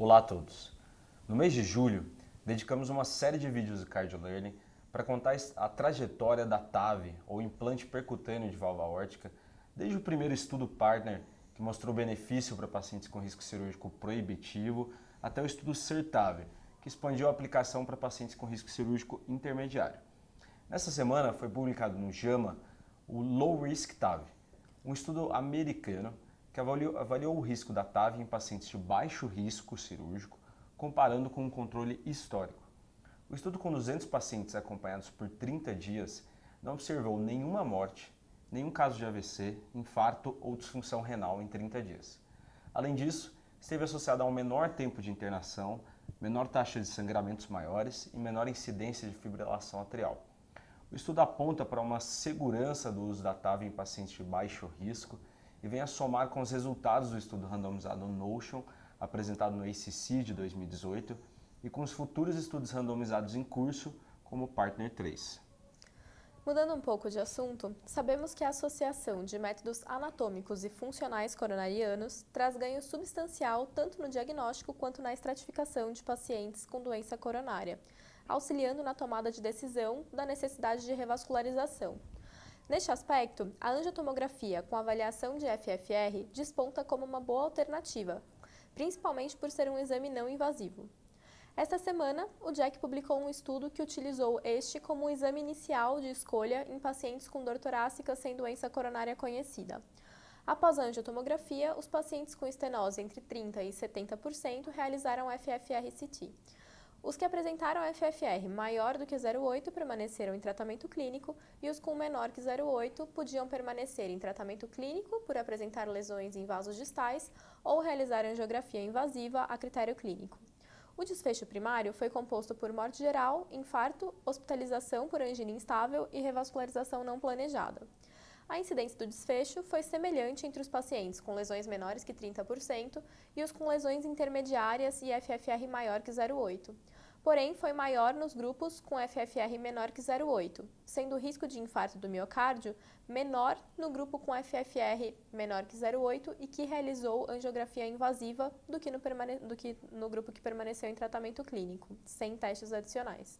Olá a todos! No mês de julho, dedicamos uma série de vídeos do Cardio Learning para contar a trajetória da TAV, ou implante percutâneo de válvula aórtica, desde o primeiro estudo partner, que mostrou benefício para pacientes com risco cirúrgico proibitivo, até o estudo CERTAV, que expandiu a aplicação para pacientes com risco cirúrgico intermediário. Nessa semana foi publicado no JAMA o Low Risk TAV, um estudo americano que avaliou o risco da TAV em pacientes de baixo risco cirúrgico, comparando com um controle histórico. O estudo com 200 pacientes acompanhados por 30 dias não observou nenhuma morte, nenhum caso de AVC, infarto ou disfunção renal em 30 dias. Além disso, esteve associado a um menor tempo de internação, menor taxa de sangramentos maiores e menor incidência de fibrilação atrial. O estudo aponta para uma segurança do uso da TAV em pacientes de baixo risco e vem a somar com os resultados do estudo randomizado Notion, apresentado no ACC de 2018, e com os futuros estudos randomizados em curso, como o Partner 3. Mudando um pouco de assunto, sabemos que a associação de métodos anatômicos e funcionais coronarianos traz ganho substancial tanto no diagnóstico quanto na estratificação de pacientes com doença coronária, auxiliando na tomada de decisão da necessidade de revascularização. Neste aspecto, a angiotomografia com avaliação de FFR desponta como uma boa alternativa, principalmente por ser um exame não invasivo. Esta semana, o JACC publicou um estudo que utilizou este como um exame inicial de escolha em pacientes com dor torácica sem doença coronária conhecida. Após a angiotomografia, os pacientes com estenose entre 30% e 70% realizaram FFR-CT. Os que apresentaram FFR maior do que 0,8 permaneceram em tratamento clínico e os com menor que 0,8 podiam permanecer em tratamento clínico por apresentar lesões em vasos distais ou realizar angiografia invasiva a critério clínico. O desfecho primário foi composto por morte geral, infarto, hospitalização por angina instável e revascularização não planejada. A incidência do desfecho foi semelhante entre os pacientes com lesões menores que 30% e os com lesões intermediárias e FFR maior que 0,8. Porém, foi maior nos grupos com FFR menor que 0,8, sendo o risco de infarto do miocárdio menor no grupo com FFR menor que 0,8 e que realizou angiografia invasiva do que no grupo que permaneceu em tratamento clínico, sem testes adicionais.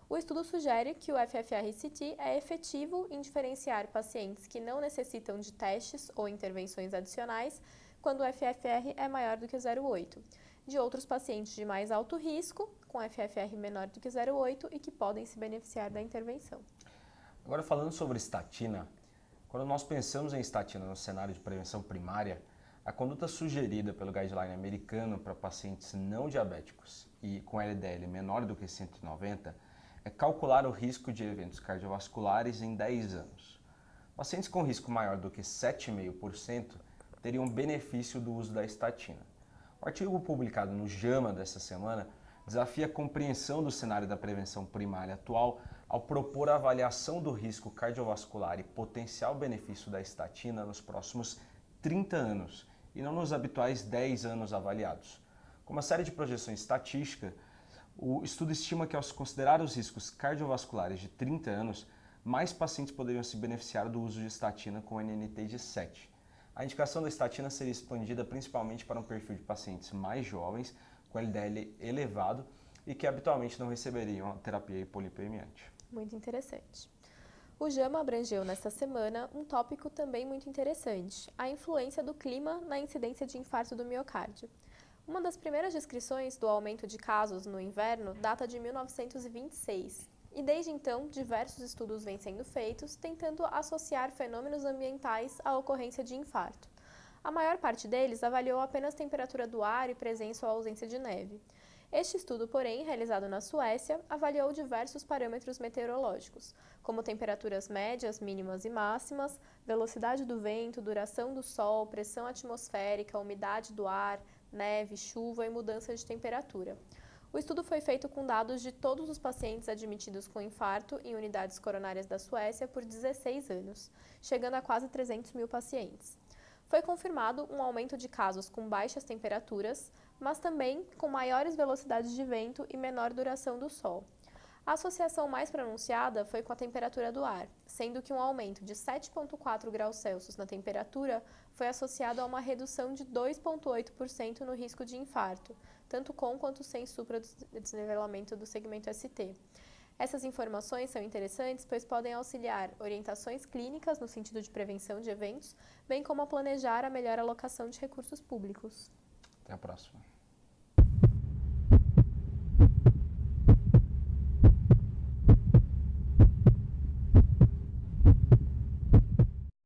O estudo sugere que o FFR-CT é efetivo em diferenciar pacientes que não necessitam de testes ou intervenções adicionais quando o FFR é maior do que 0,8, de outros pacientes de mais alto risco, com FFR menor do que 0,8 e que podem se beneficiar da intervenção. Agora, falando sobre estatina, quando nós pensamos em estatina no cenário de prevenção primária, a conduta sugerida pelo guideline americano para pacientes não diabéticos e com LDL menor do que 190 é calcular o risco de eventos cardiovasculares em 10 anos. Pacientes com risco maior do que 7,5% teriam benefício do uso da estatina. O artigo publicado no JAMA dessa semana desafia a compreensão do cenário da prevenção primária atual ao propor a avaliação do risco cardiovascular e potencial benefício da estatina nos próximos 30 anos e não nos habituais 10 anos avaliados. Com uma série de projeções estatísticas, o estudo estima que ao se considerar os riscos cardiovasculares de 30 anos, mais pacientes poderiam se beneficiar do uso de estatina com NNT de 7. A indicação da estatina seria expandida principalmente para um perfil de pacientes mais jovens, com LDL elevado e que habitualmente não receberiam a terapia hipolipemiante. Muito interessante. O JAMA abrangeu nesta semana um tópico também muito interessante, a influência do clima na incidência de infarto do miocárdio. Uma das primeiras descrições do aumento de casos no inverno data de 1926, e desde então diversos estudos vêm sendo feitos tentando associar fenômenos ambientais à ocorrência de infarto. A maior parte deles avaliou apenas temperatura do ar e presença ou ausência de neve. Este estudo, porém, realizado na Suécia, avaliou diversos parâmetros meteorológicos, como temperaturas médias, mínimas e máximas, velocidade do vento, duração do sol, pressão atmosférica, umidade do ar, neve, chuva e mudança de temperatura. O estudo foi feito com dados de todos os pacientes admitidos com infarto em unidades coronárias da Suécia por 16 anos, chegando a quase 300 mil pacientes. Foi confirmado um aumento de casos com baixas temperaturas, mas também com maiores velocidades de vento e menor duração do sol. A associação mais pronunciada foi com a temperatura do ar, sendo que um aumento de 7,4 graus Celsius na temperatura foi associado a uma redução de 2,8% no risco de infarto, tanto com quanto sem supradesnivelamento do segmento ST. Essas informações são interessantes, pois podem auxiliar orientações clínicas no sentido de prevenção de eventos, bem como a planejar a melhor alocação de recursos públicos. Até a próxima.